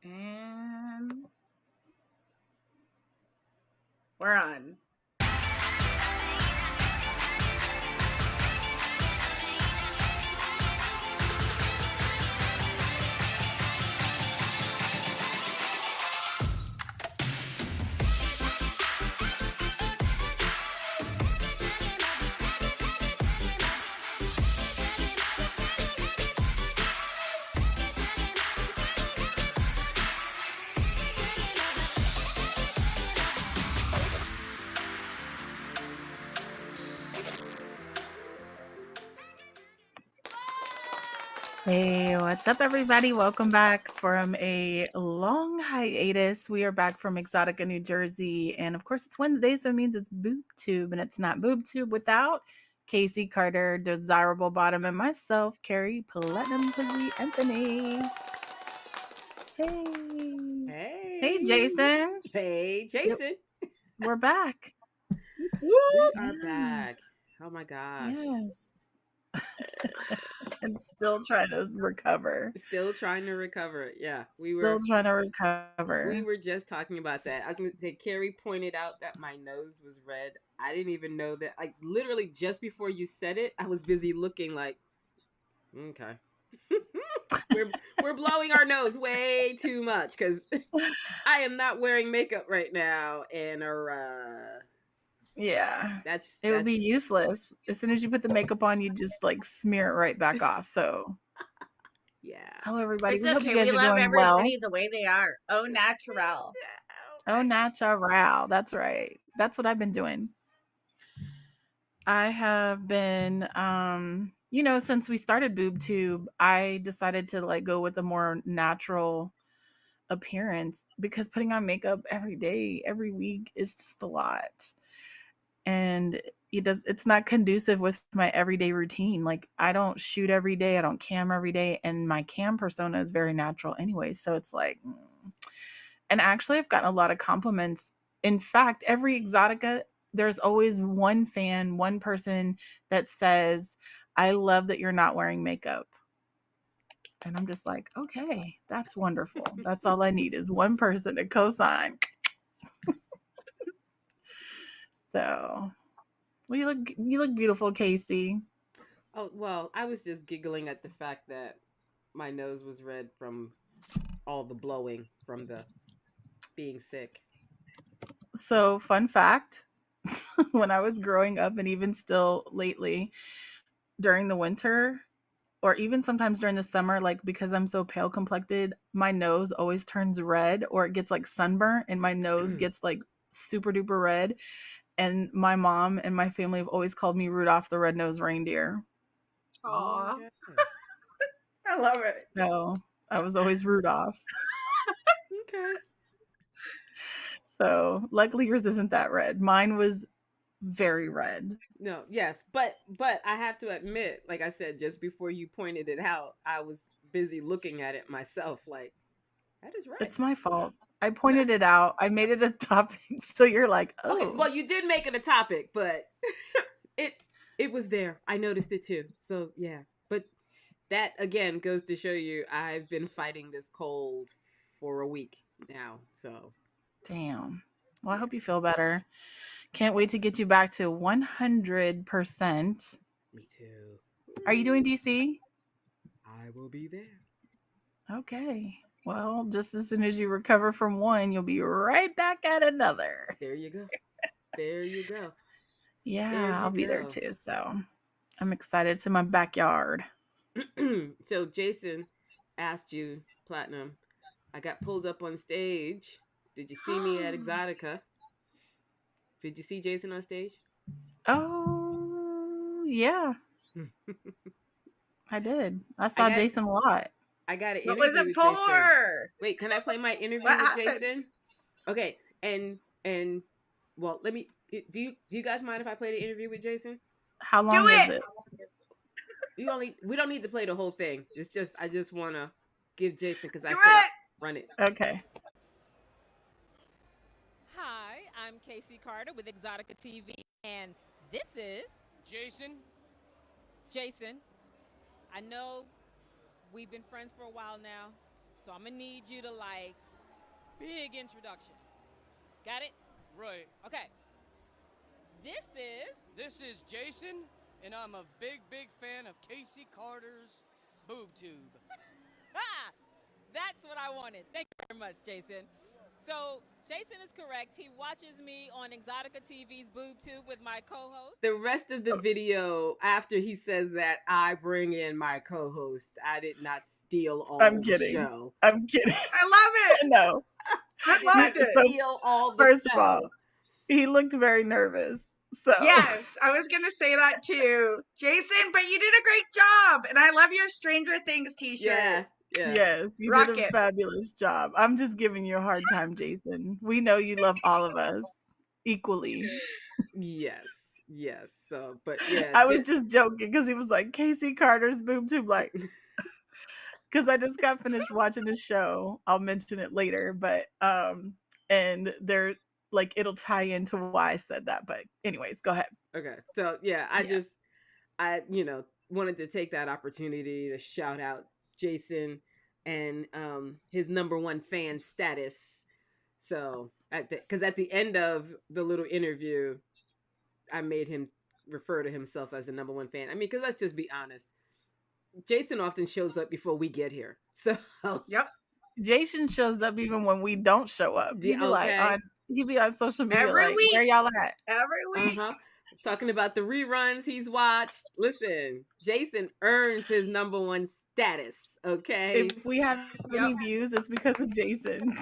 And we're on. Hey, what's up, everybody? Welcome back from a long hiatus. We are back from Exotica, New Jersey. And of course, it's Wednesday, so it means it's Boob Tube. And it's not Boob Tube without Casey Carter, Desirable Bottom, and myself, Kari, Platinum Pussy Anthony. Hey. Hey. Hey, Jason. Hey, Jason. We're back. We are back. Oh, my gosh. Yes. And still trying to recover. Still trying to recover. Yeah. We were just talking about that. I was going to say, Kari pointed out that my nose was red. I didn't even know that. Like, literally just before you said it, I was busy looking like, okay. we're blowing our nose way too much because I am not wearing makeup right now. And yeah, that's would be useless. As soon as you put the makeup on, you just like smear it right back off. So yeah. Hello, everybody. It's We hope okay. you guys we are love doing everybody well. the way they are. Oh, natural. Oh, natural. That's right. That's what I've been doing. I have been, since we started BoobTube, I decided to like go with a more natural appearance because putting on makeup every day, every week is just a lot. And it's not conducive with my everyday routine. Like I don't shoot every day, I don't cam every day, and my cam persona is very natural anyway. So it's like, and actually I've gotten a lot of compliments. In fact, every Exotica, there's always one fan, one person that says, I love that you're not wearing makeup. And I'm just like, okay, that's wonderful. That's all I need is one person to co-sign. So, well, you look beautiful, Casey. Oh, well, I was just giggling at the fact that my nose was red from all the blowing from the being sick. So, fun fact, when I was growing up and even still lately during the winter or even sometimes during the summer, like because I'm so pale complected, my nose always turns red or it gets like sunburnt and my nose gets like super duper red. And my mom and my family have always called me Rudolph the Red-Nosed Reindeer. Aww. Okay. I love it. So I was always Rudolph. Okay. So luckily yours isn't that red. Mine was very red. No, yes, but I have to admit, like I said just before you pointed it out, I was busy looking at it myself like that is red. It's my fault. I pointed it out. I made it a topic. So you're like, oh. Okay, well, you did make it a topic, but it was there. I noticed it too. So, yeah. But that again goes to show you I've been fighting this cold for a week now. So, damn. Well, I hope you feel better. Can't wait to get you back to 100%. Me too. Are you doing DC? I will be there. Okay. Well, just as soon as you recover from one, you'll be right back at another. There you go. There you go. Yeah, I'll be there too. So I'm excited. It's in my backyard. So Jason asked you, Platinum, I got pulled up on stage. Did you see me at Exotica? Did you see Jason on stage? Oh, yeah. I did. I saw Jason a lot. I got an interview. What was it with for? Jason. Wait, can I play my interview with Jason? Okay, and well, let me. Do you guys mind if I play the interview with Jason? How long is it? We don't need to play the whole thing. It's just I just want to give Jason because I said I'll run it. Okay. Hi, I'm Casey Carter with EXXXOTICAtv, and this is Jason. Jason, I know we've been friends for a while now, So I'm going to need you to like, big introduction. Got it? Right. Okay. This is Jason, and I'm a big fan of Casey Carter's Boob Tube. Ha! That's what I wanted. Thank you very much, Jason. So, Jason is correct. He watches me on EXXXOTICATV's Boob Tube with my co-host. The rest of the video, after he says that, I bring in my co-host. I did not steal all the show. I'm kidding. I love it. No. I loved it. Steal all the First show. of all, he looked very nervous. So yes, I was gonna say that too, Jason. But you did a great job, and I love your Stranger Things T-shirt. Yeah. Yes, you did a fabulous job. I'm just giving you a hard time, Jason. We know you love all of us equally. Yes. So, but yeah, I was just joking because he was like Casey Carter's Boob Tube, like. Because I just got finished watching the show. I'll mention it later, but and they're like it'll tie into why I said that. But anyways, go ahead. Okay. So yeah, I wanted to take that opportunity to shout out Jason and his #1 fan status. So because at the end of the little interview, I made him refer to himself as a #1 fan. I mean, because let's just be honest. Jason often shows up before we get here. So yep. Jason shows up even when we don't show up. He'd be on social media every like, week. Where y'all at? Every week. Talking about the reruns he's watched. Listen, Jason earns his #1 status. Okay. If we have any views, it's because of Jason.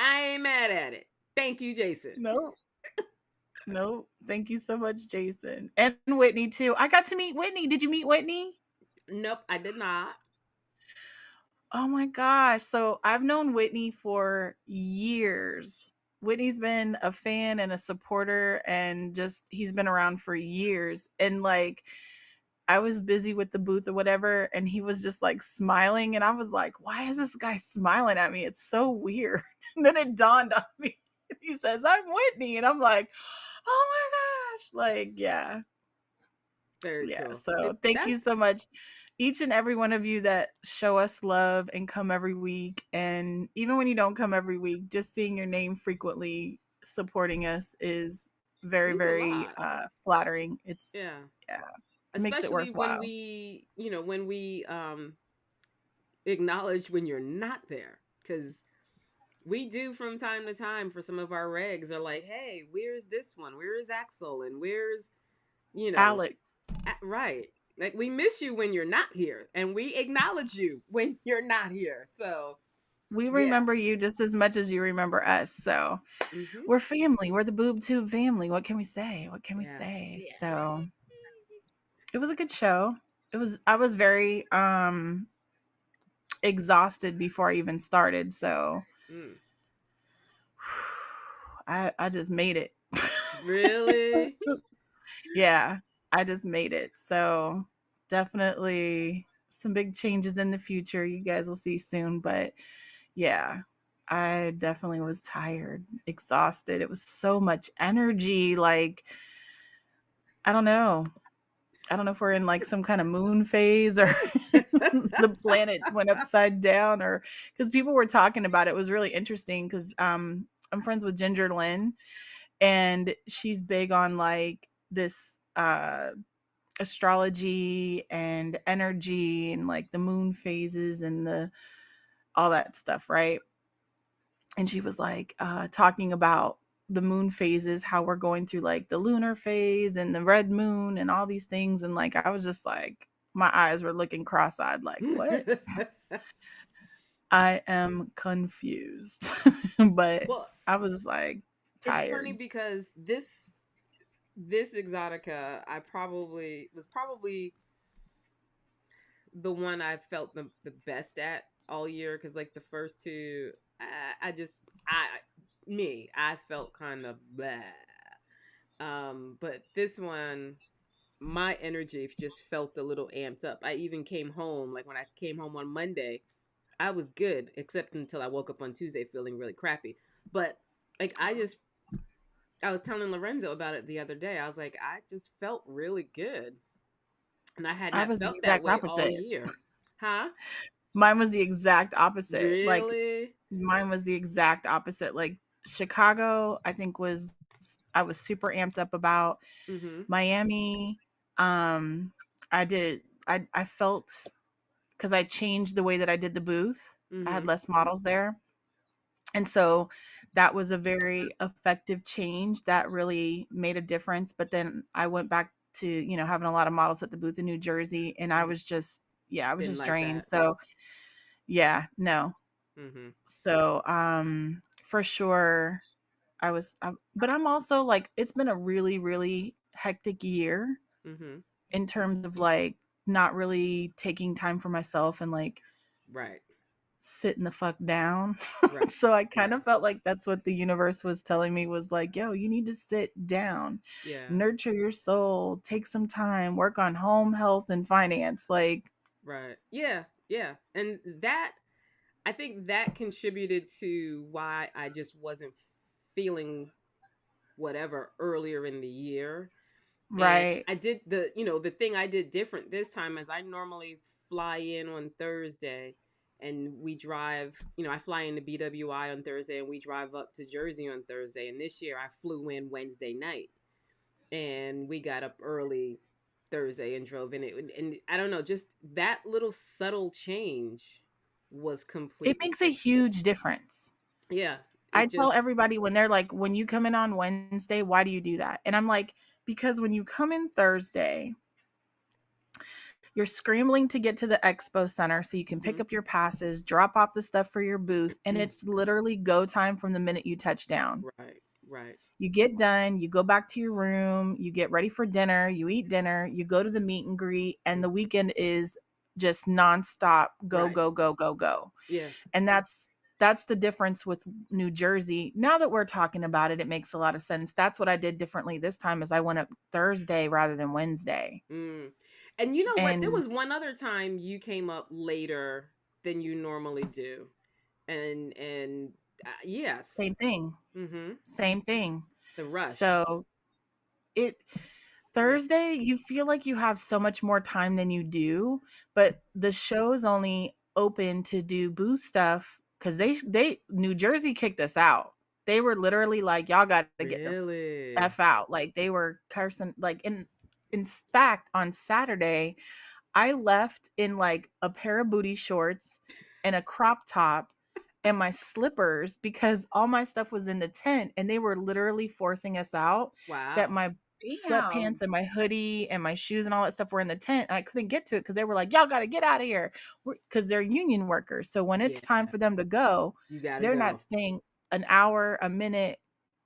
I ain't mad at it. Thank you, Jason. No. Thank you so much, Jason. And Whitney too. I got to meet Whitney. Did you meet Whitney? Nope, I did not. Oh my gosh. So I've known Whitney for years. Whitney's been a fan and a supporter, and just he's been around for years. And like I was busy with the booth or whatever, and he was just like smiling, and I was like, why is this guy smiling at me? It's so weird. And then it dawned on me. He says, I'm Whitney, and I'm like, oh my gosh. Like, yeah. Very cool. So thank you so much. Each and every one of you that show us love and come every week. And even when you don't come every week, just seeing your name frequently supporting us is very, very flattering. It's it makes it worthwhile. when we acknowledge when you're not there, because we do from time to time for some of our regs are like, hey, where's this one? Where is Axel? And where's Alex? Right. Like, we miss you when you're not here, and we acknowledge you when you're not here. So we remember you just as much as you remember us. So we're family. We're the Boob Tube family. What can we say? Yeah. So it was a good show. I was very exhausted before I even started. So I just made it. Really? Yeah. I just made it. So definitely some big changes in the future. You guys will see soon. But yeah, I definitely was tired, exhausted. It was so much energy. Like, I don't know if we're in like some kind of moon phase or the planet went upside down, or because people were talking about it. It was really interesting because I'm friends with Ginger Lynn, and she's big on like this astrology and energy and like the moon phases and all that stuff, right? And she was like talking about the moon phases, how we're going through like the lunar phase and the red moon and all these things, and like I was just like, my eyes were looking cross-eyed like, what? I am confused. But I was like tired. It's funny because this Exotica, was probably the one I felt the best at all year, because like the first two, I felt kind of blah. But this one, my energy just felt a little amped up. I even came home, like when I came home on Monday, I was good, except until I woke up on Tuesday feeling really crappy. But like I was telling Lorenzo about it the other day. I was like, I just felt really good. And I had not felt that way all year. Huh? Mine was the exact opposite. Like, Really? mine was the exact opposite. Like, Chicago, I think I was super amped up about. Mm-hmm. Miami, I felt, because I changed the way that I did the booth. I had Mm-hmm. less models there. And so that was a very effective change that really made a difference. But then I went back to, having a lot of models at the booth in New Jersey, and I was just, I was Didn't just like drained. that. So yeah, no. Mm-hmm. So for sure but I'm also like, it's been a really, really hectic year Mm-hmm. in terms of like not really taking time for myself and like Right. sitting the fuck down. Right. So I kind Right. of felt like that's what the universe was telling me, was like, yo, you need to sit down, Yeah. nurture your soul, take some time, work on home health and finance. Like, Right. Yeah. Yeah. And that, I think that contributed to why I just wasn't feeling whatever earlier in the year. And right. I did the thing I did different this time is I normally fly in on Thursday and we drive, I fly into BWI on Thursday and we drive up to Jersey on Thursday. And this year I flew in Wednesday night and we got up early Thursday and drove in it. And I don't know, just that little subtle change was It completely makes a different. huge difference. Yeah. I It tell just, everybody when they're like, when you come in on Wednesday, why do you do that? And I'm like, because when you come in Thursday, you're scrambling to get to the expo center so you can pick mhm. up your passes, drop off the stuff for your booth, and it's literally go time from the minute you touch down. Right. Right. You get done, you go back to your room, you get ready for dinner, you eat dinner, you go to the meet and greet, and the weekend is just nonstop go, Right. go, go, go, go. Yeah. And that's the difference with New Jersey. Now that we're talking about it, it makes a lot of sense. That's what I did differently this time, is I went up Thursday rather than Wednesday. Mm. And you know what? There And was one other time you came up later than you normally do, and yes, same thing. mm-hmm. Same thing. The rush. So it Yeah. Thursday, you feel like you have so much more time than you do, but the show's only open to do booth stuff because they New Jersey kicked us out. They were literally like, y'all got to get the Really? f out. Like, they were cursing. Like, in fact, on Saturday, I left in like a pair of booty shorts and a crop top and my slippers because all my stuff was in the tent, and they were literally forcing us out, that Wow. my Damn. sweatpants and my hoodie and my shoes and all that stuff were in the tent, and I couldn't get to it because they were like, y'all got to get out of here, because they're union workers. So when it's Yeah. time for them to go, You gotta they're not go. staying an hour, a minute,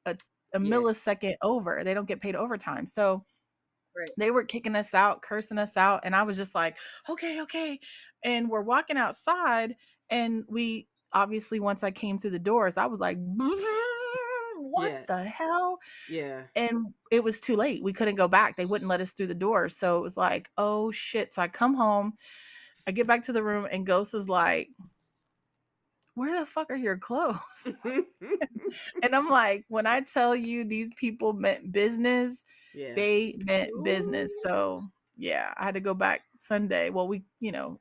a, a Yeah. millisecond over. They don't get paid overtime. So Right. they were kicking us out, cursing us out, and I was just like, okay, okay. And we're walking outside, and we obviously, once I came through the doors, I was like, what Yeah. the hell? Yeah. And it was too late. We couldn't go back. They wouldn't let us through the doors. So it was like, oh shit. So I come home, I get back to the room, and Ghost is like, where the fuck are your clothes? And I'm like, when I tell you these people meant business, Yeah. they meant business. Ooh. So yeah, I had to go back Sunday. Well, we,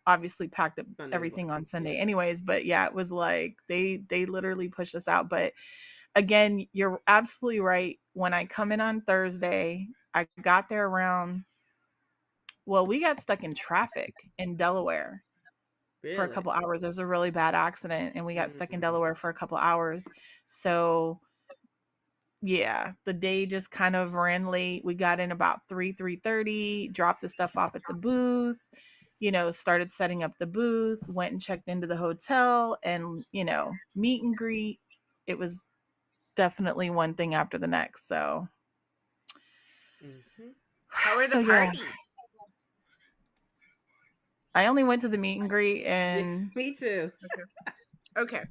obviously packed up Sunday was everything like, on Sunday yeah. anyways, but yeah, it was like they literally pushed us out. But again, you're absolutely right. When I come in on Thursday, I got there around, well, we got stuck in traffic in Delaware for a Really? couple hours. There was a really bad accident, and we got stuck in Mm-hmm. Delaware for a couple hours. So yeah, the day just kind of ran late. We got in about 3:30, dropped the stuff off at the booth, started setting up the booth, went and checked into the hotel, and, meet and greet. It was definitely one thing after the next. So Mm-hmm. How were the so yeah, parties? I only went to the meet and greet, Yeah. and Me too. Okay.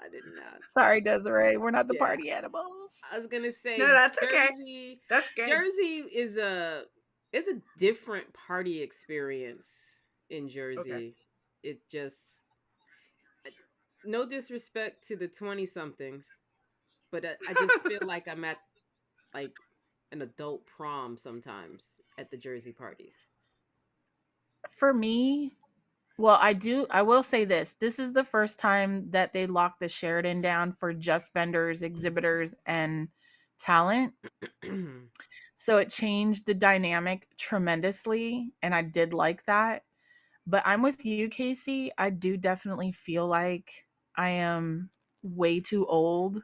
I did not. sorry, Desiree, we're not the Yeah. party animals. I was gonna say No, that's okay. Jersey. That's good. Jersey is a different party experience in Jersey. Okay. It just, no disrespect to the 20 somethings, but I just feel like I'm at like an adult prom sometimes at the Jersey parties. For me, Well, I will say this. This is the first time that they locked the Sheridan down for just vendors, exhibitors, and talent. So it changed the dynamic tremendously, and I did like that. But I'm with you, Casey. I do definitely feel like I am way too old.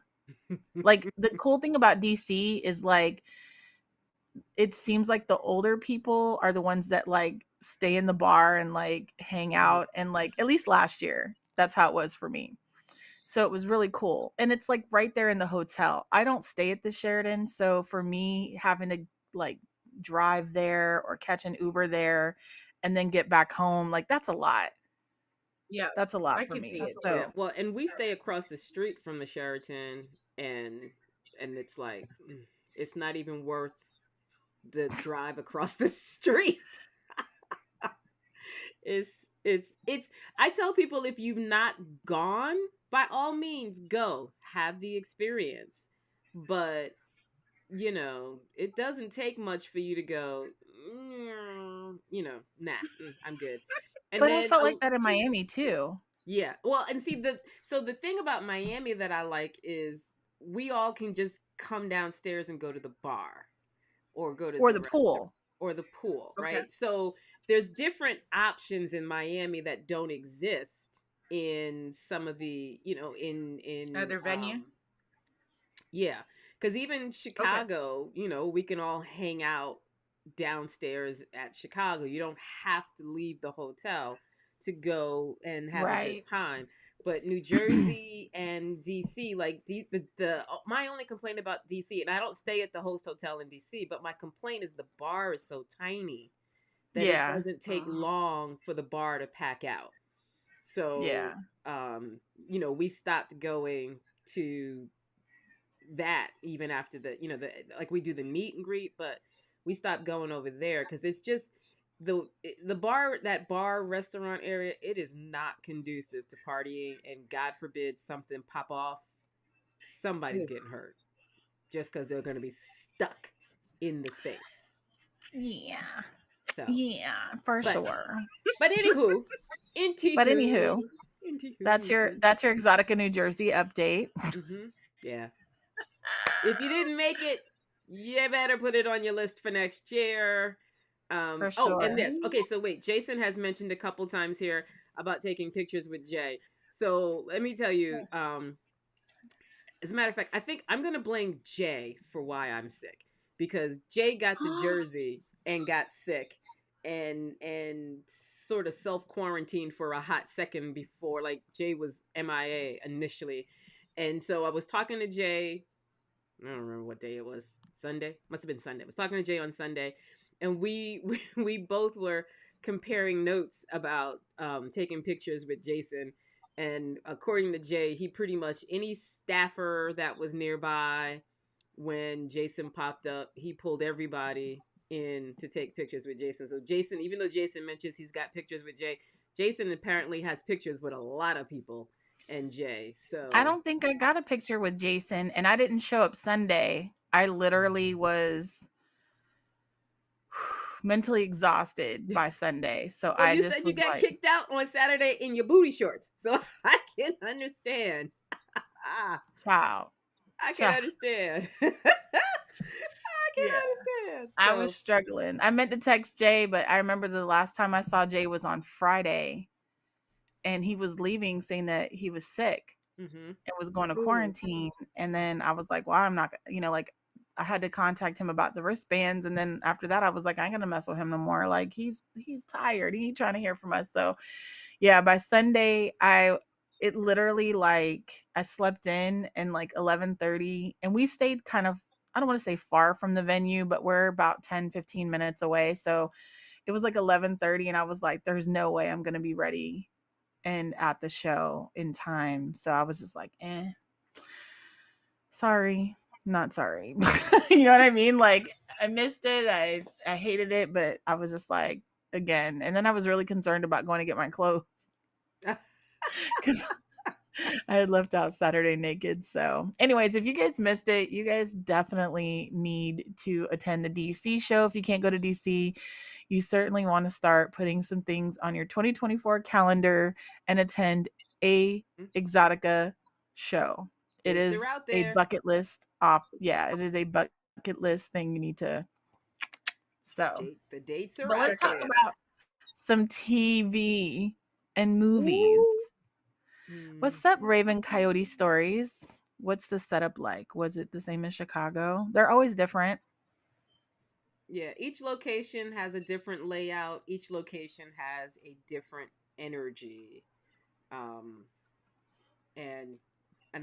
Like, the cool thing about DC is, like, it seems like the older people are the ones that, like, stay in the bar and, like, hang out, and, like, at least last year, that's how it was for me. So it was really cool. And it's, like, right there in the hotel. I don't stay at the Sheridan, so for me, having to, like, drive there or catch an Uber there and then get back home, like, that's a lot. Yeah, That's a lot I for can me. see it too. Yeah, So well, and we stay across the street from the Sheraton, and it's like it's not even worth the drive across the street. it's it's I tell people, if you've not gone, by all means go, have the experience. But it doesn't take much for you to go, nah, I'm good. And but I then felt like that in Miami too. yeah. Well, and see, the thing about Miami that I like is we all can just come downstairs and go to the bar or go to Or the the restaurant pool. or the pool, Okay. right? So there's different options in Miami that don't exist in some of the, in Other venues. yeah, because even Okay. Chicago, we can all hang out downstairs at Chicago. You don't have to leave the hotel to go and have a good Right. time. But New Jersey and DC, like my only complaint about DC, and I don't stay at the host hotel in DC, but my complaint is the bar is so tiny that it Yeah. doesn't take long for the bar to pack out. So, Yeah. We stopped going to that even after the like we do the meet and greet, but we stopped going over there because it's just the bar restaurant area, it is not conducive to partying, and God forbid something pop off, somebody's getting hurt just because they're going to be stuck in the space. Yeah. So Yeah, for sure. But anywho, that's your Exotica New Jersey update. Yeah. If you didn't make it, you better put it on your list for next year. For Oh, sure. and this. Okay, so wait, Jason has mentioned a couple times here about taking pictures with Jay. So let me tell you, as a matter of fact, I think I'm gonna blame Jay for why I'm sick, because Jay got to Jersey and got sick and sort of self quarantined for a hot second before, like, Jay was MIA initially. And so I was talking to Jay, I don't remember what day it was. Sunday? Must have been Sunday. I was talking to Jay on Sunday, and we both were comparing notes about taking pictures with Jason. And according to Jay, he pretty much, any staffer that was nearby when Jason popped up, he pulled everybody in to take pictures with Jason. So Jason, even though Jason mentions he's got pictures with Jay, Jason apparently has pictures with a lot of people and Jay. So I don't think I got a picture with Jason, and I didn't show up Sunday. I literally was mentally exhausted by Sunday. So well, I you just said you was got like, kicked out on Saturday in your booty shorts, so I can understand. child. I can understand. I can understand. I was struggling. I meant to text Jay, but I remember the last time I saw Jay was on Friday, and he was leaving saying that he was sick and was going to quarantine. And then I was like, well, I'm not, like, I had to contact him about the wristbands. And then after that, I was like, I ain't gonna mess with him no more. Like, he's tired. He ain't trying to hear from us. So yeah, by Sunday, it literally, like, I slept in and like 11:30, and we stayed kind of, I don't want to say far from the venue, but we're about 10-15 minutes away. So it was like 11:30, and I was like, there's no way I'm gonna be ready and at the show in time. So I was just like, sorry, not sorry. You know what I mean? Like, I missed it. I hated it, but I was just like, again. And then I was really concerned about going to get my clothes. I had left out Saturday naked. So, anyways, if you guys missed it, you guys definitely need to attend the DC show. If you can't go to DC, you certainly want to start putting some things on your 2024 calendar and attend a Exotica show. It Dates are is out a there. bucket list off. Yeah, it is a bucket list thing you need to. So, The dates are but out let's talk there. about some TV and movies. What's up, Raven Coyote Stories? What's the setup like? Was it the same in Chicago? They're always different. Yeah, each location has a different layout. Each location has a different energy. And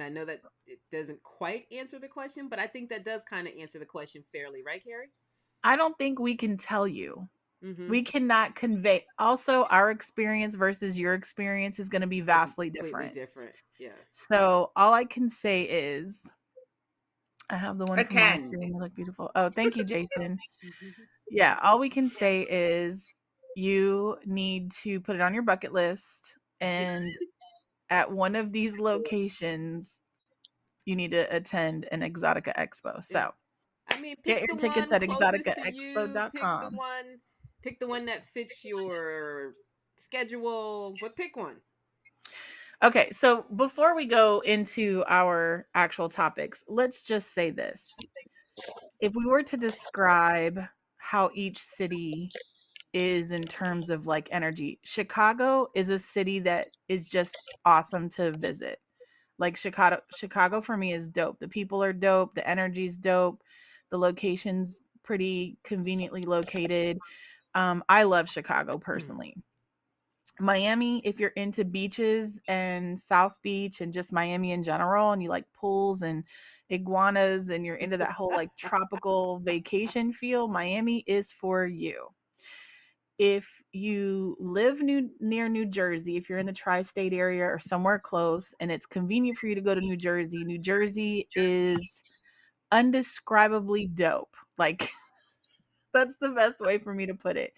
I know that it doesn't quite answer the question, but I think that does kind of answer the question fairly, right, Kari? I don't think we can tell you. Mm-hmm. We cannot convey. Also, our experience versus your experience is going to be vastly different. Completely different, yeah. So all I can say is, I have the one from last year and they look beautiful. Oh, thank you, Jason. Yeah, all we can say is you need to put it on your bucket list, and at one of these locations, you need to attend an Exotica Expo. So, I mean, get pick your the tickets one at closest to you. EXXXOTICA.tv. Pick the one that fits your schedule. But pick one. Okay, so before we go into our actual topics, let's just say this. If we were to describe how each city is in terms of like energy, Chicago is a city that is just awesome to visit. Like Chicago for me is dope. The people are dope, the energy's dope, the location's pretty conveniently located. I love Chicago personally. Miami, if you're into beaches and South Beach and just Miami in general, and you like pools and iguanas and you're into that whole like tropical vacation feel, Miami is for you. If you live near New Jersey, if you're in the tri-state area or somewhere close and it's convenient for you to go to New Jersey is undescribably dope. Like, that's the best way for me to put it.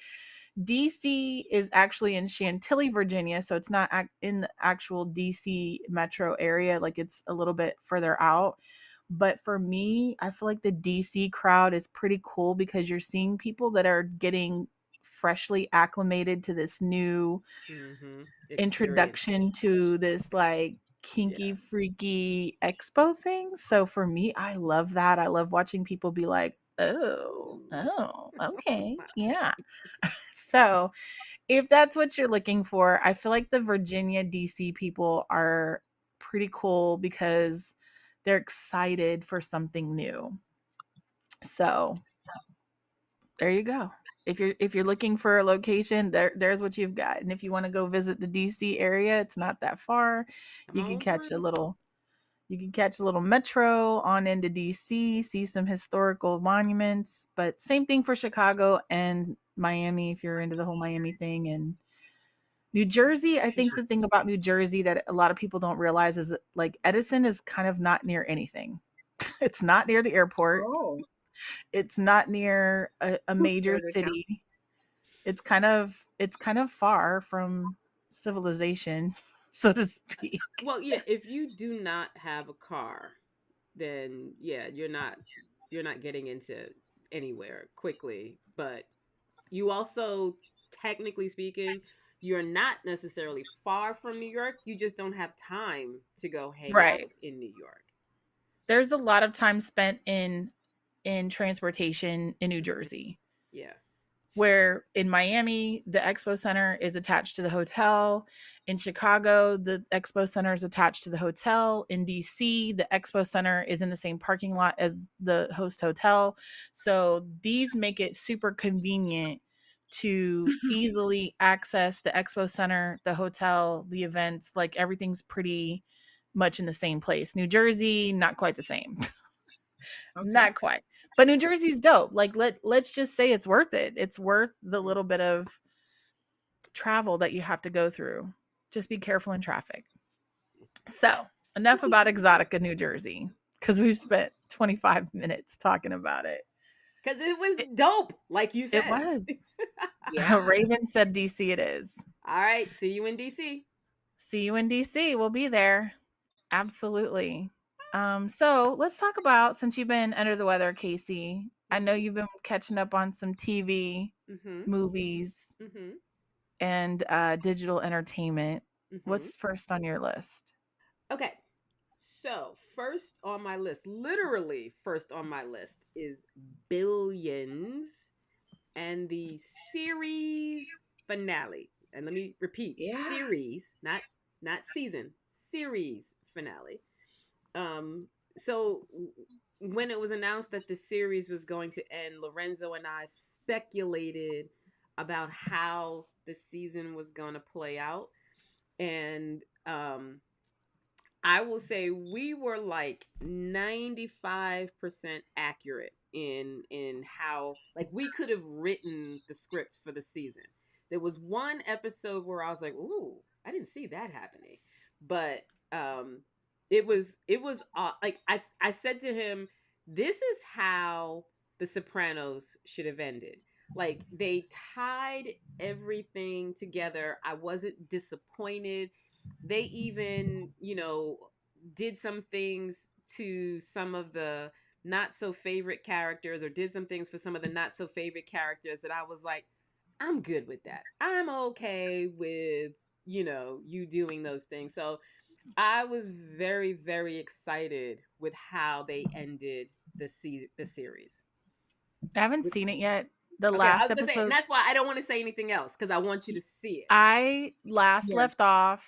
DC is actually in Chantilly, Virginia, so it's not in the actual DC metro area. Like, it's a little bit further out. But for me, I feel like the DC crowd is pretty cool because you're seeing people that are getting freshly acclimated to this new introduction to this like kinky, freaky expo thing. So for me, I love that. I love watching people be like, oh, okay, yeah. So if that's what you're looking for, I feel like the Virginia, DC people are pretty cool because they're excited for something new. So there you go. If you're looking for a location, there's what you've got. And if you want to go visit the DC area, it's not that far. You can catch a little metro on into DC, see some historical monuments, but same thing for Chicago and Miami if you're into the whole Miami thing. And New Jersey, I think the thing about New Jersey that a lot of people don't realize is like Edison is kind of not near anything. It's not near the airport. Oh. It's not near a major city. It's kind of far from civilization, so to speak. Well, yeah, if you do not have a car, then yeah, you're not getting into anywhere quickly. But you also, technically speaking, you're not necessarily far from New York. You just don't have time to go hang out in New York. There's a lot of time spent in transportation in New Jersey. Yeah. Where in Miami, the Expo Center is attached to the hotel. In Chicago, the Expo Center is attached to the hotel. In DC, the Expo Center is in the same parking lot as the host hotel. So these make it super convenient to easily access the Expo Center, the hotel, the events. Like, everything's pretty much in the same place. New Jersey, not quite the same. Okay. Not quite. But New Jersey's dope. Like, let's just say it's worth it. It's worth the little bit of travel that you have to go through. Just be careful in traffic. So, enough about Exotica, New Jersey, because we've spent 25 minutes talking about it. Because it was dope, like you said. It was. Yeah. Raven said DC it is. All right. See you in DC. See you in DC. We'll be there. Absolutely. So let's talk about, since you've been under the weather, Casey, I know you've been catching up on some TV, movies, and digital entertainment. What's first on your list? Okay. So, first on my list, literally first on my list, is Billions and the series finale. And let me repeat, series, not season, series finale. So when it was announced that the series was going to end, Lorenzo and I speculated about how the season was going to play out. And I will say we were like 95% accurate in how, like, we could have written the script for the season. There was one episode where I was like, "Ooh, I didn't see that happening." But it was like I said to him, "This is how the Sopranos should have ended." Like, they tied everything together. I wasn't disappointed. They even, did some things to some of the not so favorite characters, or did some things for some of the not so favorite characters that I was like, I'm good with that. I'm okay with, you doing those things. So I was very, very excited with how they ended the series. I haven't seen it yet. The Okay, I last was gonna say, and episode, that's why I don't want to say anything else, because I want you to see it. I last left off.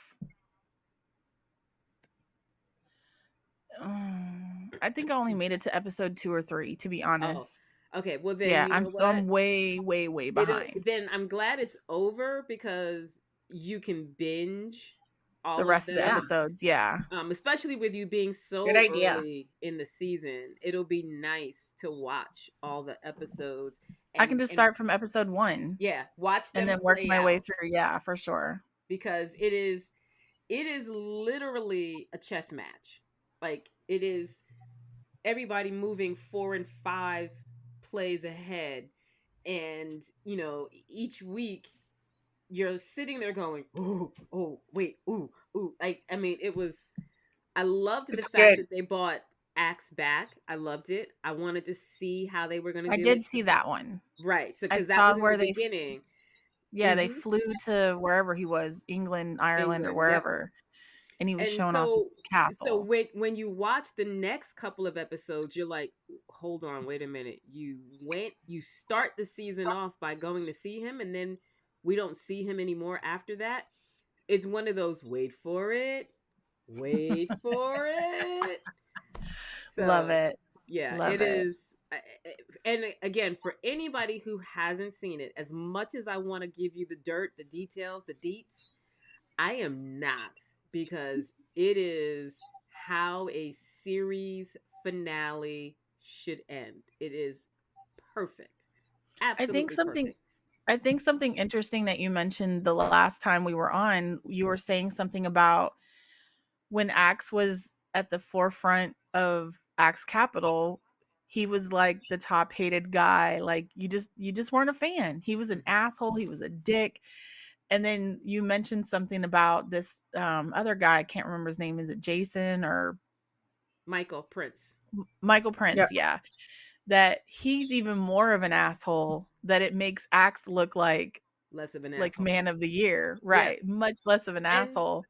I think I only made it to episode 2 or 3, to be honest. Okay, well then, Yeah, you know what? I'm way, way, way behind. Then I'm glad it's over, because you can binge all The rest of the them. episodes, yeah. Especially with you being so Good idea. early in the season, it'll be nice to watch all the episodes. I can just start from episode 1. Yeah, watch them and then work play my out, way through. Yeah, for sure. because it is literally a chess match. Like, it is everybody moving 4 and 5 plays ahead, and each week you're sitting there going, "Ooh, oh, wait, ooh, ooh." Like, I mean, I loved the fact that they brought Axe back. I loved it. I wanted to see how they were going to do it. I did see that one. Right. So, because that was in the beginning. Yeah, they flew to wherever he was, England, Ireland, or wherever. Yep. And he was showing off his castle. So when you watch the next couple of episodes, you're like, hold on, wait a minute. You start the season off by going to see him, and then we don't see him anymore after that. It's one of those, wait for it. So, love it. Yeah, love it is. And again, for anybody who hasn't seen it, as much as I want to give you the dirt, the details, the deets, I am not, because it is how a series finale should end. It is perfect. Absolutely perfect. I think something interesting that you mentioned the last time we were on, you were saying something about when Axe was at the forefront of Axe Capital, he was like the top hated guy. Like, you just weren't a fan. He was an asshole. He was a dick. And then you mentioned something about this other guy. I can't remember his name. Is it Jason or Michael Prince? Michael Prince, yeah. That he's even more of an asshole, that it makes Axe look like less of an like asshole. Man of the Year. Right. Yeah. Much less of an asshole.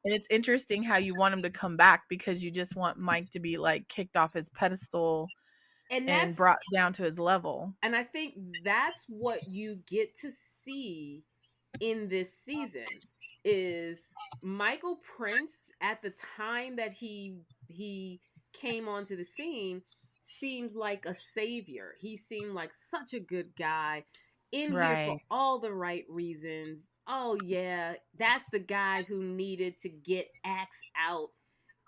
And it's interesting how you want him to come back, because you just want Mike to be like kicked off his pedestal and brought down to his level. And I think that's what you get to see in this season, is Michael Prince, at the time that he came onto the scene, seems like a savior. He seemed like such a good guy, in here for all the right reasons. Oh yeah, that's the guy who needed to get Axe out.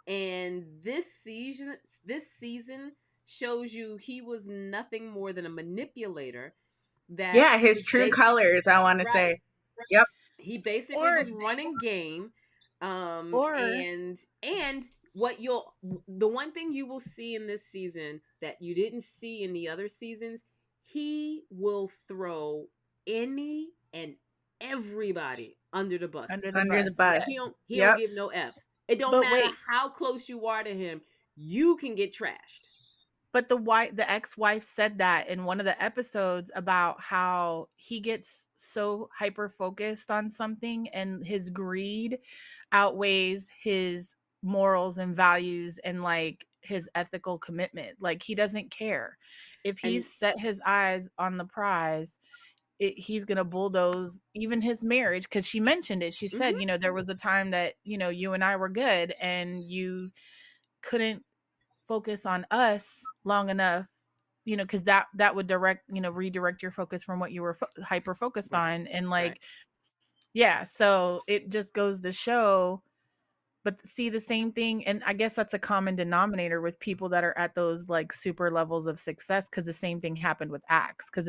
And this season shows you he was nothing more than a manipulator. That his true colors, I want to say. Yep. He basically was running game. And the one thing you will see in this season that you didn't see in the other seasons, he will throw any and everybody under the bus. Under the bus. He don't give no F's. It don't But matter wait. how close you are to him, you can get trashed. But the ex-wife said that in one of the episodes about how he gets so hyper focused on something and his greed outweighs his morals and values and like his ethical commitment. Like he doesn't care. If And he's set his eyes on the prize, he's going to bulldoze even his marriage, because she mentioned it. She said, you know, there was a time that, you know, you and I were good and you couldn't focus on us long enough, you know, because that would redirect your focus from what you were hyper focused on. And like, yeah, so it just goes to show. But see, the same thing, and I guess that's a common denominator with people that are at those like super levels of success, because the same thing happened with Axe, because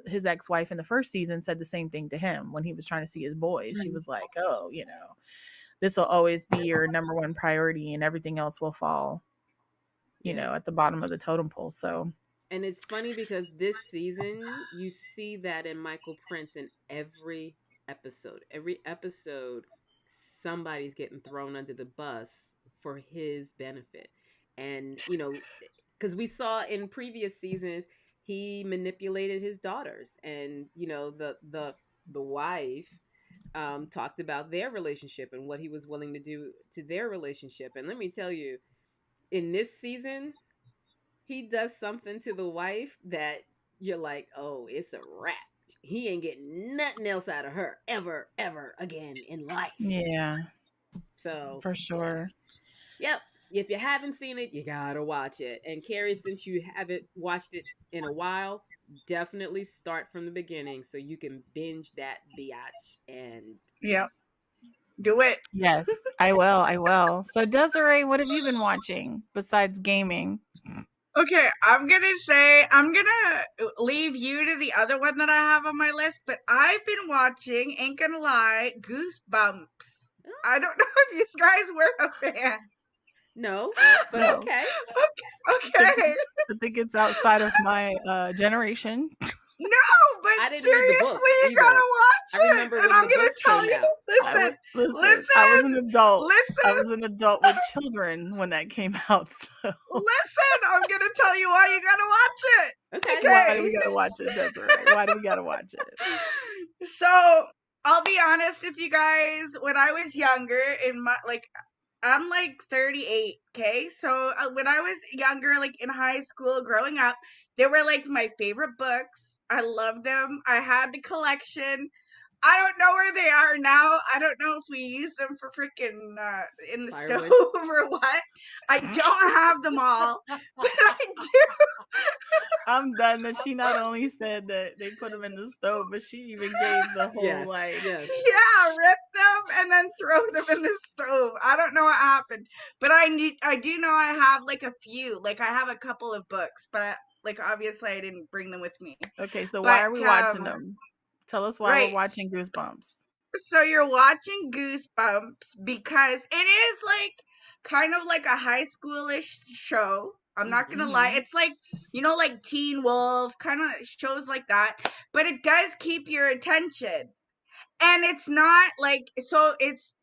his ex-wife in the first season said the same thing to him when he was trying to see his boys. She was like, oh, you know, this will always be your number one priority and everything else will fall, you know, at the bottom of the totem pole. So, and it's funny because this season you see that in Michael Prince in every episode. Every episode, somebody's getting thrown under the bus for his benefit. And, you know, because we saw in previous seasons, he manipulated his daughters. And, you know, the wife talked about their relationship and what he was willing to do to their relationship. And let me tell you, in this season, he does something to the wife that you're like, oh, it's a wrap. He ain't getting nothing else out of her ever, ever again in life. yeah. So, for sure. Yep. If you haven't seen it, you gotta watch it. And Kari, since you haven't watched it in a while, definitely start from the beginning so you can binge that biatch. And Yep. Do it. Yes, I will. So Desiree, what have you been watching besides gaming? Okay, I'm gonna leave you to the other one that I have on my list, but I've been watching, ain't gonna lie, Goosebumps. I don't know if you guys were a fan. no, but No. okay. Okay. I think it's outside of my generation. No, but I didn't read the books seriously, you either. gotta watch I it. remember And when I'm the gonna books tell came you. out. Listen. I was an adult. Listen. I was an adult with children when that came out. So. Listen, I'm gonna tell you why you gotta watch it. Okay. Why do we gotta watch it, Desiree? Why do we gotta watch it? So I'll be honest with you guys. When I was younger, I'm like 38, okay? So when I was younger, like in high school, growing up, they were like my favorite books. I loved them. I had the collection. I don't know where they are now. I don't know if we use them for freaking in the Firewood. stove or what. I don't have them all, but I do. I'm done that she not only said that they put them in the stove, but she even gave the whole Yes. Yeah, rip them and then throw them in the stove. I don't know what happened, but I do know I have like a few. Like I have a couple of books, but like obviously I didn't bring them with me. Okay, so why are we watching them? Tell us why we're watching Goosebumps. So you're watching Goosebumps because it is like kind of like a high schoolish show. I'm not gonna lie. It's like, you know, like Teen Wolf, kind of shows like that. But it does keep your attention. And it's not like, so it's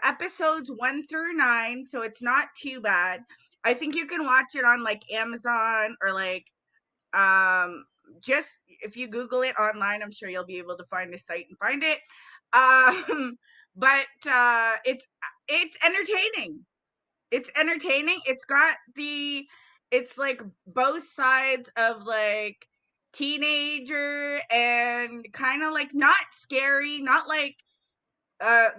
episodes 1 through 9, so it's not too bad. I think you can watch it on like Amazon or like just if you Google it online, I'm sure you'll be able to find the site and find it. But it's entertaining. It's entertaining. It's like both sides of like teenager and kind of like not scary, not like how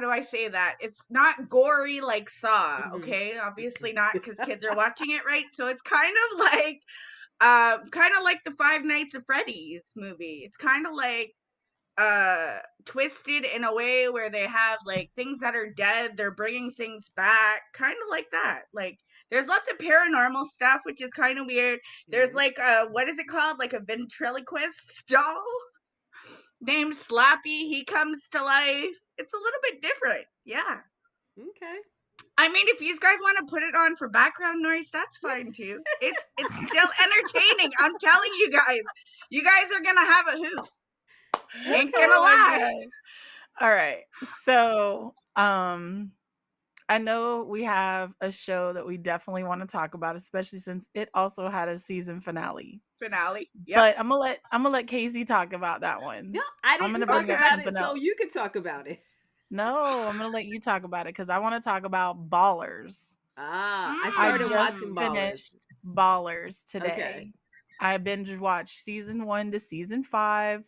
do I say that? It's not gory like Saw, okay? Obviously not, because kids are watching it, right? So it's kind of like the Five Nights at Freddy's movie. It's kind of like twisted in a way where they have like things that are dead, they're bringing things back, kind of like that. Like there's lots of paranormal stuff, which is kind of weird. There's like what is it called? Like a ventriloquist doll named Slappy. He comes to life. It's a little bit different. Yeah. Okay. I mean, if you guys want to put it on for background noise, that's fine too. It's still entertaining. I'm telling you guys. You guys are gonna have a hoot. Ain't gonna lie. All right. So, I know we have a show that we definitely want to talk about, especially since it also had a season finale. Yep. But I'm gonna let Casey talk about that one. No, I I'm gonna didn't talk bring up about it, something so else. you can talk about it. No, I'm gonna let you talk about it because I want to talk about Ballers. I I started just watching Ballers. finished Ballers today. Okay. I binge watched season 1 to season 5.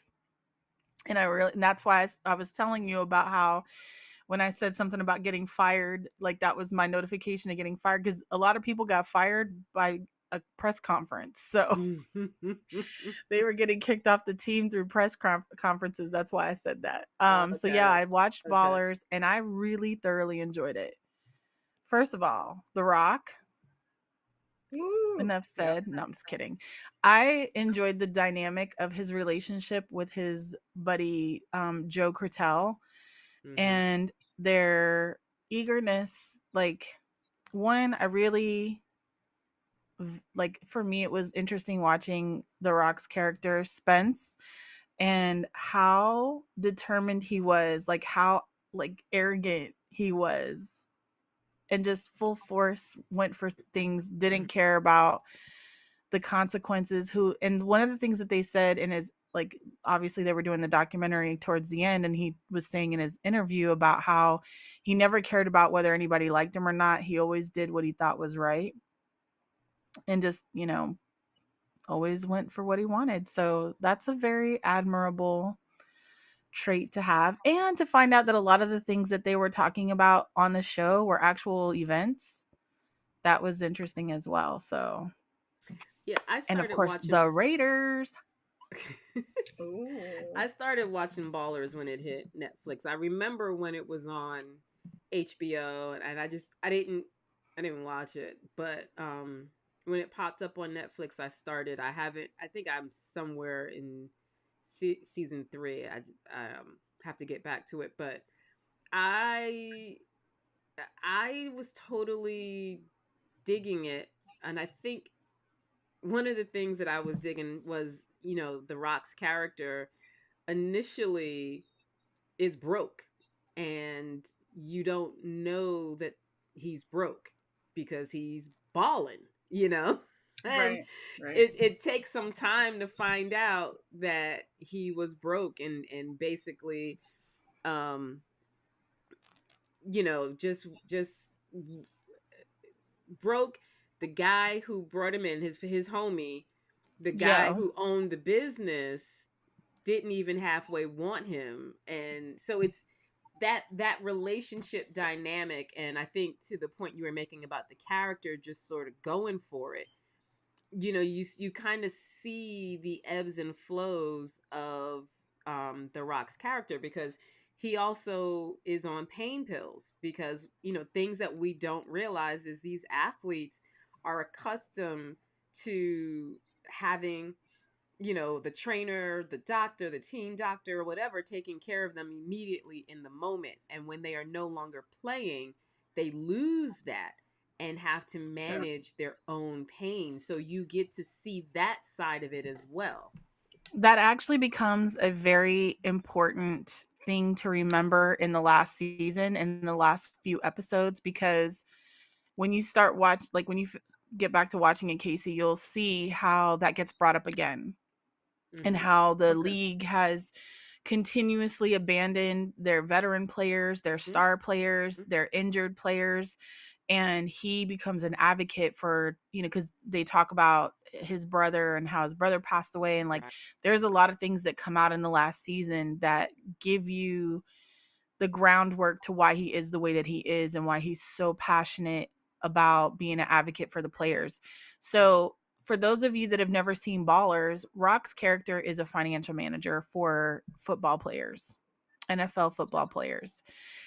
And that's why I was telling you about how when I said something about getting fired, like that was my notification of getting fired, because a lot of people got fired by a press conference. So they were getting kicked off the team through press conferences. That's why I said that. So yeah, I watched Ballers and I really thoroughly enjoyed it. First of all, The Rock. Enough said. No, I'm just kidding. I enjoyed the dynamic of his relationship with his buddy Joe Kertel and their eagerness. Like, one, I really like, for me, it was interesting watching The Rock's character Spence and how determined he was, like how like arrogant he was, and just full force went for things, didn't care about the consequences. And one of the things that they said in his, like, obviously they were doing the documentary towards the end, and he was saying in his interview about how he never cared about whether anybody liked him or not. He always did what he thought was right and just, always went for what he wanted. So that's a very admirable trait to have, and to find out that a lot of the things that they were talking about on the show were actual events. That was interesting as well. So yeah, and of course the Raiders. I started watching Ballers when it hit Netflix. I remember when it was on HBO, and I didn't watch it, but when it popped up on Netflix, I started. I think I'm somewhere in season 3. I have to get back to it, but I was totally digging it, and I think one of the things that I was digging was, The Rock's character initially is broke, and you don't know that he's broke because he's balling. And Right. it takes some time to find out that he was broke, and basically just broke. The guy who brought him in, his homie, the guy Joe. who owned the business, didn't even halfway want him. And so it's that relationship dynamic, and I think to the point you were making about the character just sort of going for it, you kind of see the ebbs and flows of The Rock's character, because he also is on pain pills, because things that we don't realize is these athletes are accustomed to having the trainer, the doctor, the team doctor, or whatever, taking care of them immediately in the moment. And when they are no longer playing, they lose that and have to manage their own pain. So you get to see that side of it as well. That actually becomes a very important thing to remember in the last season and the last few episodes, because when you start when you get back to watching it, Casey, you'll see how that gets brought up again. And how the league has continuously abandoned their veteran players, their star players, their injured players. And he becomes an advocate for, because they talk about his brother and how his brother passed away. And there's a lot of things that come out in the last season that give you the groundwork to why he is the way that he is and why he's so passionate about being an advocate for the players. So for those of you that have never seen Ballers, Rock's character is a financial manager for football players, NFL football players.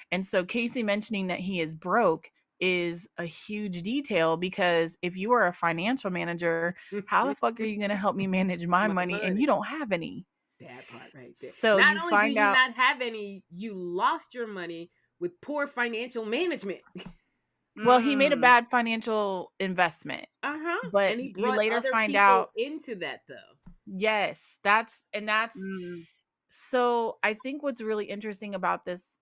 And so Casey mentioning that he is broke is a huge detail, because if you are a financial manager, how the fuck are you going to help me manage my money and you don't have any? That part right there. So not you only find do you out not have any, you lost your money with poor financial management. Well, he made a bad financial investment. But and he you brought later other find people out into that, though. yes, that's So I think what's really interesting about this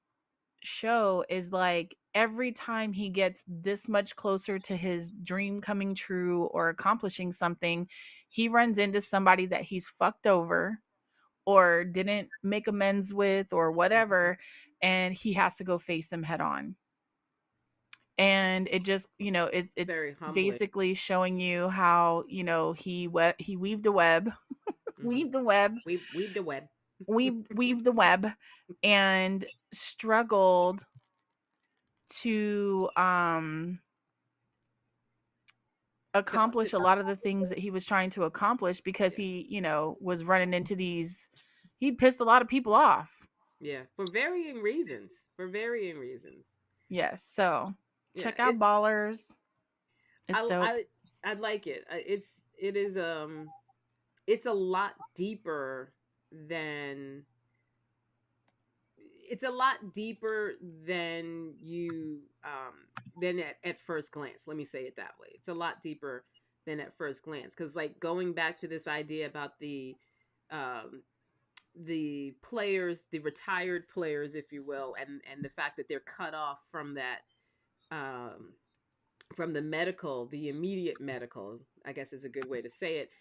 show is like every time he gets this much closer to his dream coming true or accomplishing something, he runs into somebody that he's fucked over or didn't make amends with or whatever, and he has to go face him head on. And it just, it's Very humbling. basically showing you how, he weaved a web, weaved the web, weaved the web, weaved the web, and struggled to accomplish a lot of the things that he was trying to accomplish because he, was running into he pissed a lot of people off. Yeah, for varying reasons. Yes, so check out it's Ballers. It's dope. I like it. It's a lot deeper than you than at first glance. Let me say it that way. It's a lot deeper than at first glance, because like going back to this idea about the players, the retired players, if you will, and the fact that they're cut off from that from the immediate medical, I guess is a good way to say it.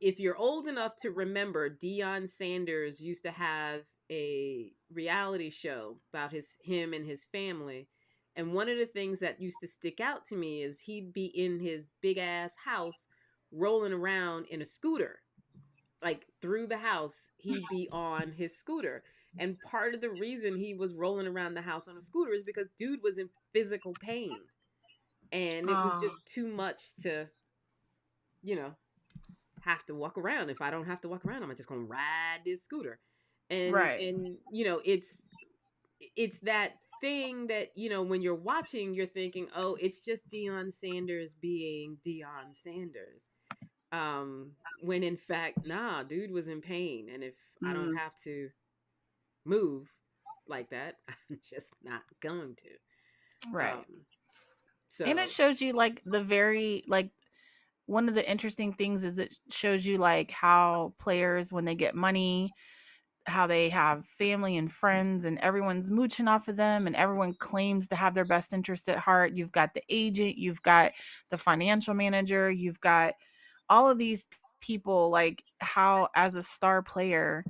If you're old enough to remember, Deion Sanders used to have a reality show about him and his family. And one of the things that used to stick out to me is he'd be in his big ass house rolling around in a scooter. Like through the house, he'd be on his scooter. And part of the reason he was rolling around the house on a scooter is because dude was in physical pain. And it was just too much to, have to walk around. If I don't have to walk around, I'm just going to ride this scooter. And, and, it's that thing that, when you're watching, you're thinking, oh, it's just Deion Sanders being Deion Sanders. When in fact, nah, dude was in pain. And if I don't have to move like that, I'm just not going to. Right. So, and it shows you like one of the interesting things is it shows you like how players, when they get money, how they have family and friends and everyone's mooching off of them and everyone claims to have their best interest at heart. You've got the agent, you've got the financial manager, you've got all of these people, like how as a star player,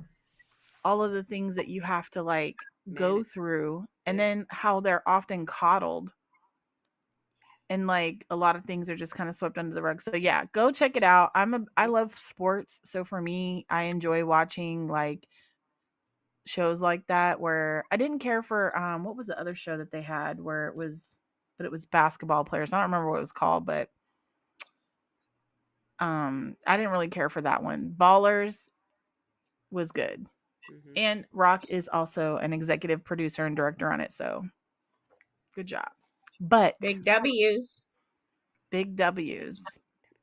all of the things that you have to like go through, and then how they're often coddled. And like a lot of things are just kind of swept under the rug. So yeah, go check it out. I love sports. So for me, I enjoy watching like shows like that, where I didn't care for what was the other show that they had where it was basketball players. I don't remember what it was called, but I didn't really care for that one. Ballers was good. And Rock is also an executive producer and director on it, so good job. But big W's.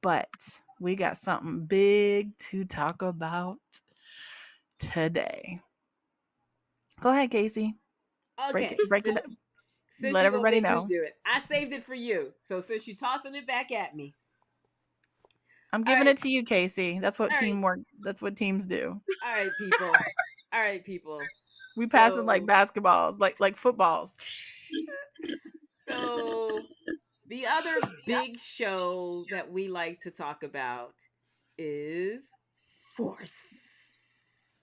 But we got something big to talk about today. Go ahead, Casey. Okay, break it up. Since Let you everybody make know. Me do it. I saved it for you. So since you're tossing it back at me, I'm giving it to you, Casey. That's what teamwork. That's what teams do. All right, people. All right, people. We pass it like basketballs, like footballs. So the other big show that we like to talk about is Force.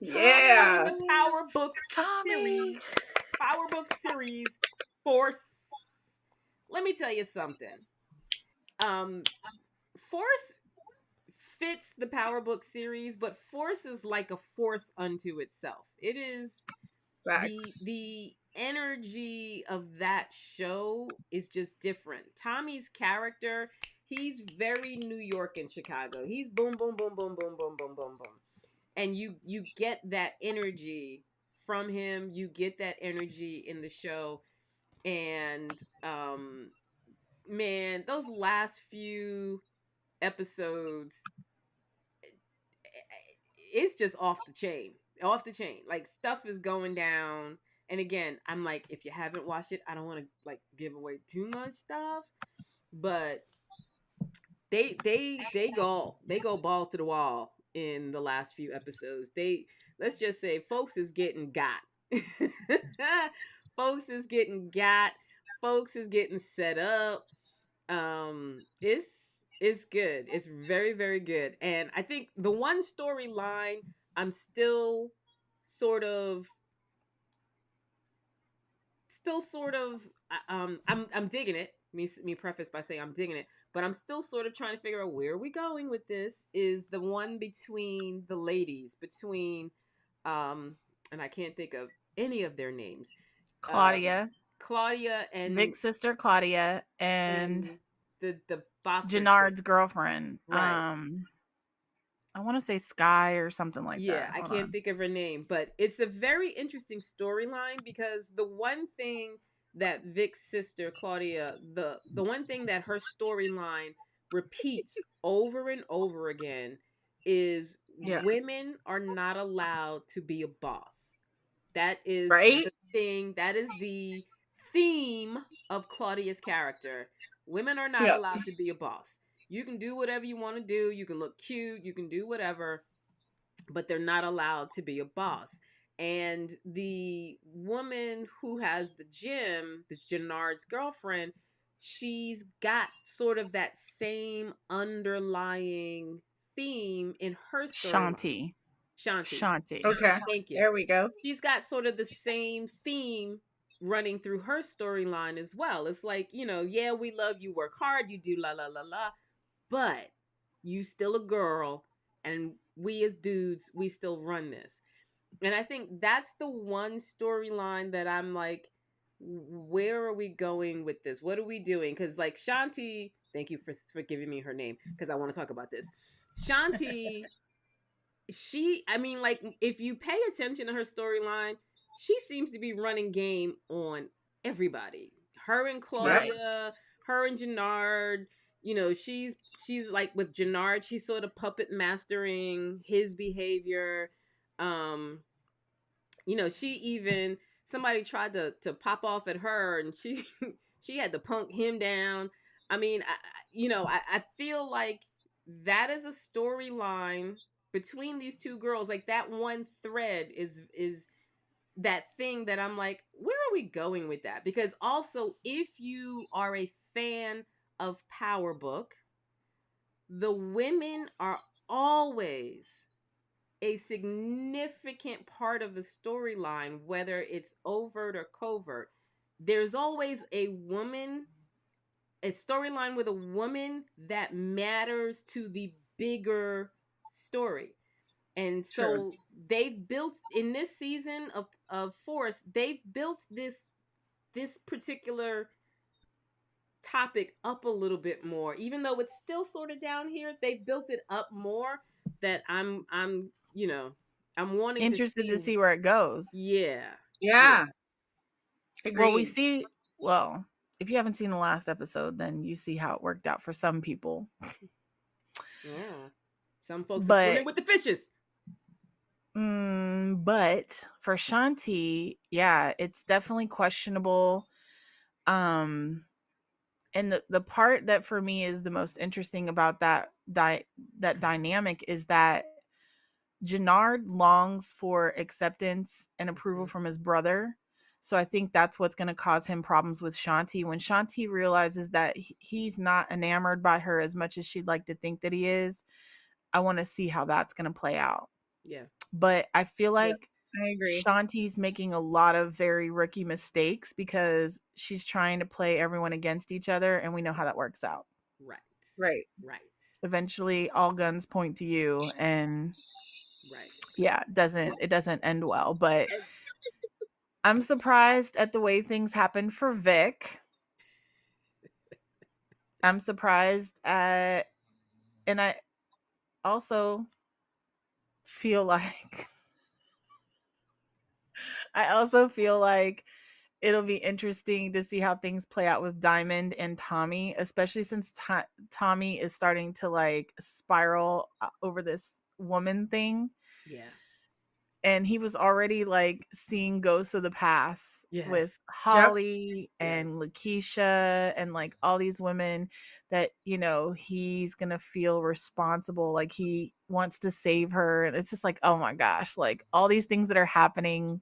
Yeah. The Power Book series. Power Book series. Force. Let me tell you something. Force fits the Power Book series, but Force is like a force unto itself. It is the energy of that show is just different. Tommy's character, he's very New York and Chicago. He's boom, boom, boom, boom, boom, boom, boom, boom, boom. And you get that energy from him. You get that energy in the show. And man, those last few episodes, it's just off the chain. Like stuff is going down. And again, I'm like, if you haven't watched it, I don't want to like give away too much stuff, but they go balls to the wall in the last few episodes. let's just say folks is getting got. Folks is getting got. Folks is getting set up. It's good. It's very, very good. And I think the one storyline I'm still sort of I'm digging it. Me preface by saying I'm digging it, but I'm still sort of trying to figure out where are we going with this. Is the one between the ladies, between and I can't think of any of their names. Claudia, Claudia and Vic's sister Claudia, and the boxer Jannard's chick. girlfriend. Right. I want to say Sky or something like Yeah, that. I Hold can't on. think of her name, but it's a very interesting storyline because the one thing that Vic's sister Claudia, the one thing that her storyline repeats over and over again is Yeah. women are not allowed to be a boss. That is Right? the thing, that is the theme of Claudia's character. Women are not Yeah. allowed to be a boss. You can do whatever you want to do, you can look cute, you can do whatever, but they're not allowed to be a boss. And the woman who has the gym, the Jannard's girlfriend, she's got sort of that same underlying theme in her storyline. Shanti. Okay. Thank you. There we go. She's got sort of the same theme running through her storyline as well. It's like, yeah, we love you, work hard, you do la la la la, but you still a girl, and we as dudes, we still run this. And I think that's the one storyline that I'm like, where are we going with this? What are we doing? Because like Shanti, thank you for giving me her name because I want to talk about this. Shanti, like if you pay attention to her storyline, she seems to be running game on everybody. Her and Claudia, her and Jannard. She's like with Jannard, she's sort of puppet mastering his behavior. She even somebody tried to pop off at her, and she she had to punk him down. I mean, I feel like that is a storyline between these two girls. Like that one thread is that thing that I'm like, where are we going with that? Because also, if you are a fan of Power Book, the women are always a significant part of the storyline, whether it's overt or covert. There's always a storyline with a woman that matters to the bigger story. And so they've built in this season of Force, they've built this particular topic up a little bit more, even though it's still sort of down here. They've built it up more that I'm wanting Interested to to see where it goes. Yeah. Agreed. Well, if you haven't seen the last episode, then you see how it worked out for some people. Yeah. Some folks are swimming with the fishes. But for Shanti, yeah, it's definitely questionable. And the part that for me is the most interesting about that dynamic is that Jannard longs for acceptance and approval from his brother. So I think that's what's going to cause him problems with Shanti. When Shanti realizes that he's not enamored by her as much as she'd like to think that he is, I want to see how that's going to play out. Yeah. But I feel like I agree. Shanti's making a lot of very rookie mistakes because she's trying to play everyone against each other, and we know how that works out. Right. Eventually, all guns point to you, and right. Yeah, it doesn't end well. But I'm surprised at the way things happened for Vic. I'm surprised at, and I also feel like it'll be interesting to see how things play out with Diamond and Tommy, especially since Tommy is starting to like spiral over this woman thing. Yeah. and he was already like seeing ghosts of the past with Yes. Holly Yep. and Yes. Lakeisha and like all these women that, you know, he's gonna feel responsible, like he wants to save her. And it's just like, oh my gosh, like all these things that are happening.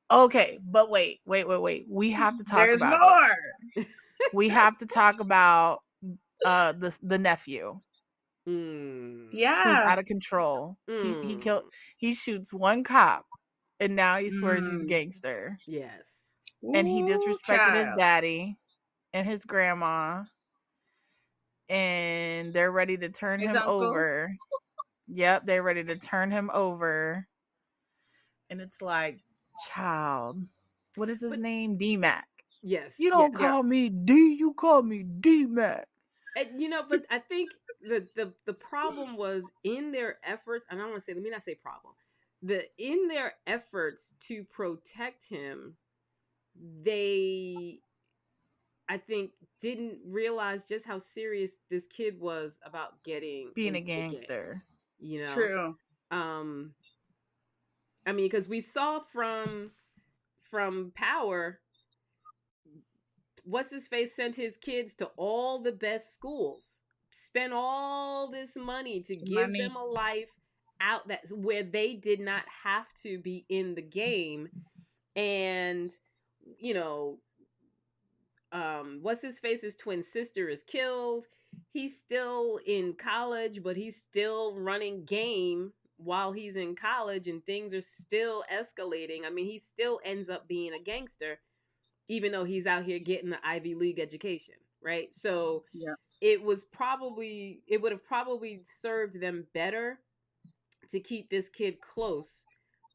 Okay, but wait. We have to talk There's about more. it. We have to talk about the nephew Mm. who's Yeah. out of control. He shoots one cop and now he swears he's a gangster. Yes. And he Ooh, disrespected his child. daddy and his grandma. And they're ready to turn His him uncle. over. Yep, they're ready to turn him over. And it's like, child, what is his name? D-Mac. Yes. You don't call me D, you call me D-Mac. And, you know, but I think the problem was in their efforts, and I don't want to say, let me not say problem. In their efforts to protect him, they, I think, didn't realize just how serious this kid was about getting being a into the game. gangster. You know? True. I mean, because we saw from Power, what's his face sent his kids to all the best schools, spent all this money to give them a life out that's where they did not have to be in the game. And, you know, what's his face's twin sister is killed. He's still in college, but he's still running game while he's in college, and things are still escalating. I mean, he still ends up being a gangster, even though he's out here getting the Ivy League education, right? So it would have probably served them better to keep this kid close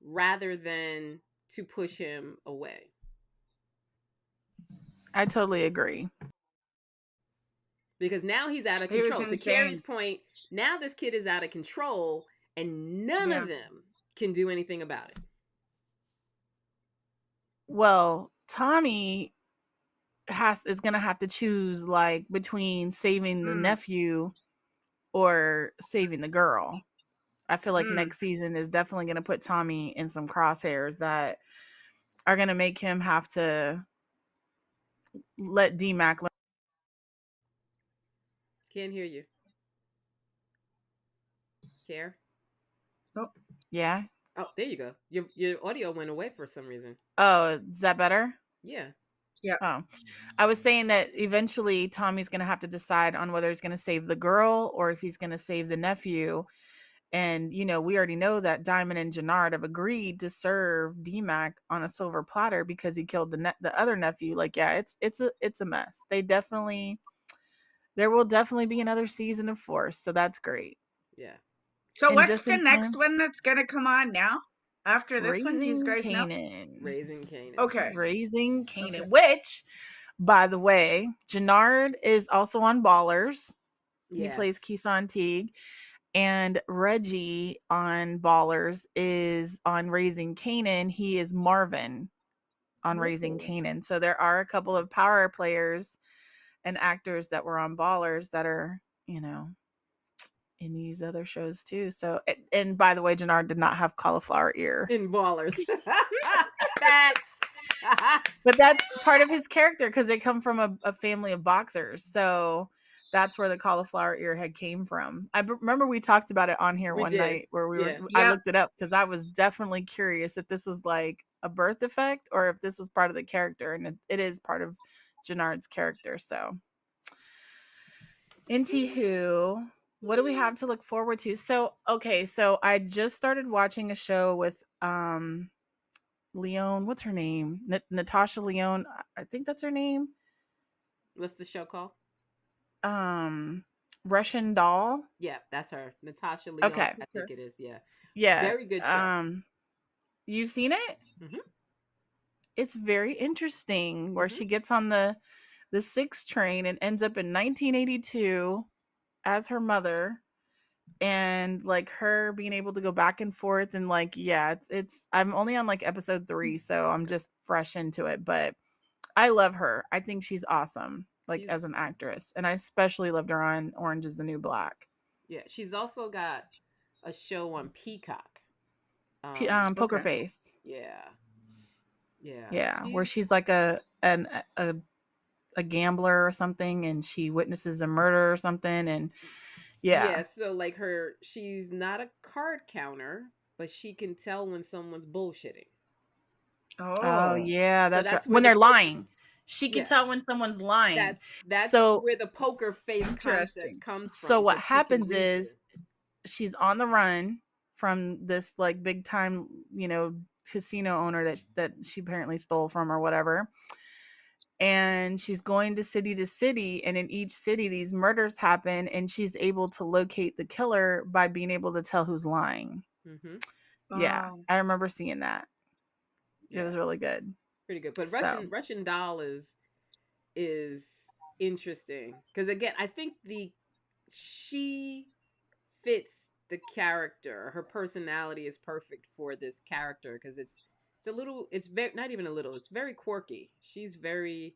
rather than to push him away. I totally agree. Because now he's out of control. To Kari's point, now this kid is out of control and none of them can do anything about it. Well, Tommy is gonna have to choose like between saving the nephew or saving the girl. I feel like next season is definitely gonna put Tommy in some crosshairs that are gonna make him have to let D-Mac learn. Can't hear you. Care? Oh. Yeah. Oh, there you go. Your audio went away for some reason. Oh, is that better? Yeah. Yeah. Oh, I was saying that eventually Tommy's going to have to decide on whether he's going to save the girl or if he's going to save the nephew. And, you know, we already know that Diamond and Jannard have agreed to serve D-Mac on a silver platter because he killed the other nephew. Like, yeah, it's a mess. There will definitely be another season of Force. So that's great. Yeah. So and what's the next one that's going to come on now? After this one, do you guys know? Raising Kanan. Okay. Raising Kanan, which, by the way, Jannard is also on Ballers. He plays Keeson Teague. And Reggie on Ballers is on Raising Kanan. He is Marvin on Raising Kanan. So there are a couple of power players and actors that were on Ballers that are, you know, in these other shows too. So, and by the way, Jannard did not have cauliflower ear in Ballers. Facts. But that's part of his character because they come from a family of boxers. So that's where the cauliflower ear head came from. I remember we talked about it on here one night where I looked it up because I was definitely curious if this was like a birth defect or if this was part of the character. And it is part of Jannard's character. So, anywho, what do we have to look forward to? So, okay, so I just started watching a show with Leone, what's her name? Natasha Leone. I think that's her name. What's the show called? Russian Doll. Yeah, that's her. Natasha Leone. Okay. I think it is. Yeah. Yeah. Very good show. You've seen it? Mm-hmm. It's very interesting where she gets on the 6 train and ends up in 1982 as her mother. And like her being able to go back and forth and like, yeah, it's I'm only on like episode 3, so I'm just fresh into it, but I love her. I think she's awesome, like as an actress. And I especially loved her on Orange is the New Black. Yeah, she's also got a show on Peacock. Poker Okay. Face. Yeah. Where she's like a gambler or something, and she witnesses a murder or something, and so like she's not a card counter, but she can tell when someone's bullshitting. Oh yeah, that's right. That's When they're lying, she can tell when someone's lying. That's so where the poker face concept comes from. So what happens is she's on the run from this like big time, casino owner that she apparently stole from or whatever. And she's going to city, and in each city these murders happen, and she's able to locate the killer by being able to tell who's lying. Yeah, I remember seeing that. It was really good. Pretty good. But Russian Doll is interesting because again, I think she fits the character. Her personality is perfect for this character because it's very, not even a little, it's very quirky. She's very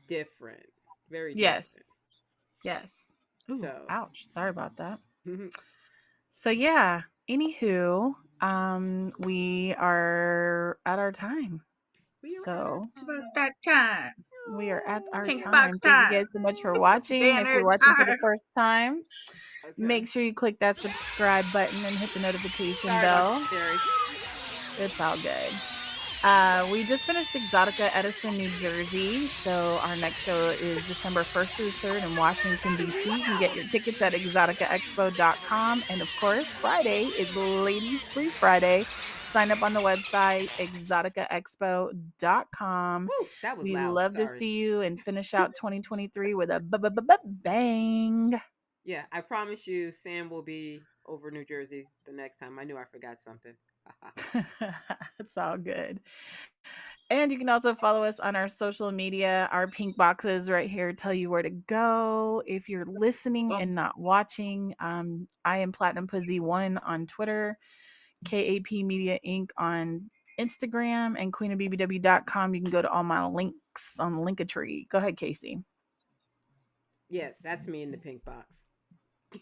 different. Very different. Yes. Ooh, ouch. Sorry about that. So yeah, anywho, we are at our time. It's about that time. We are at our Pink time. box Thank time. you guys so much for watching. If you're watching for the first time, make sure you click that subscribe button and hit the notification bell. It's all good. We just finished Exotica Edison, New Jersey. So our next show is December 1st through 3rd in Washington, D.C. You can get your tickets at EXXXOTICA.tv. And of course, Friday is Ladies Free Friday. Sign up on the website, EXXXOTICA.com. That was we loud. love to see you and finish out 2023 with a bang. Yeah, I promise you, Sam will be over New Jersey the next time. I knew I forgot something. It's all good. And you can also follow us on our social media. Our pink boxes right here tell you where to go. If you're listening and not watching, I am Platinum Pussy 1 on Twitter, KAP Media Inc. on Instagram, and queenofbbw.com. You can go to all my links on Linktree. Go ahead, Casey. Yeah, that's me in the pink box.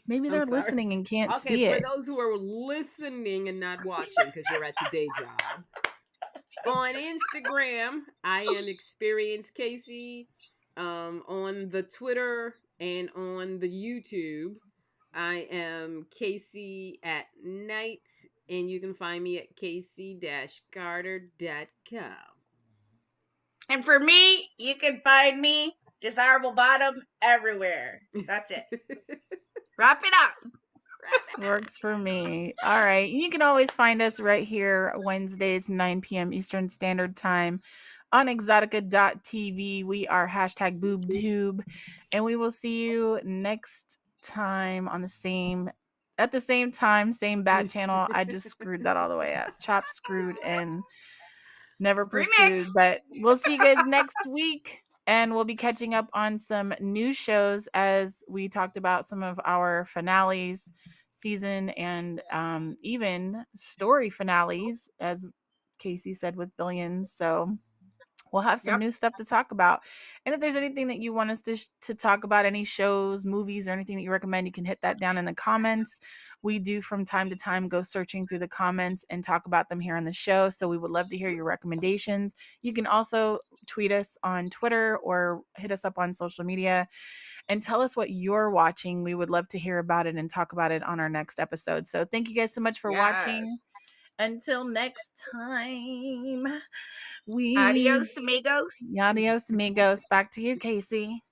Maybe they're listening and can't see it. Okay, for those who are listening and not watching because you're at your day job. On Instagram, I am Experience Casey. On the Twitter and on the YouTube, I am Casey at Night, and you can find me at casey-carter.com. And for me, you can find me Desirable Bottom everywhere. That's it. Wrap it up. Works for me. All right. You can always find us right here Wednesdays, 9 p.m. Eastern Standard Time on EXXXOTICA.tv. We are #BoobTube, and we will see you next time on at the same time, same bat channel. I just screwed that all the way up. Chopped, screwed, and never pursued. But we'll see you guys next week. And we'll be catching up on some new shows as we talked about some of our finales, season, and even story finales, as Casey said with Billions. So we'll have some new stuff to talk about. And if there's anything that you want us to talk about, any shows, movies, or anything that you recommend, you can hit that down in the comments. We do from time to time go searching through the comments and talk about them here on the show. So we would love to hear your recommendations. You can also tweet us on Twitter or hit us up on social media and tell us what you're watching. We would love to hear about it and talk about it on our next episode. So thank you guys so much for watching. Until next time. Adios, amigos. Adios, amigos. Back to you, Casey.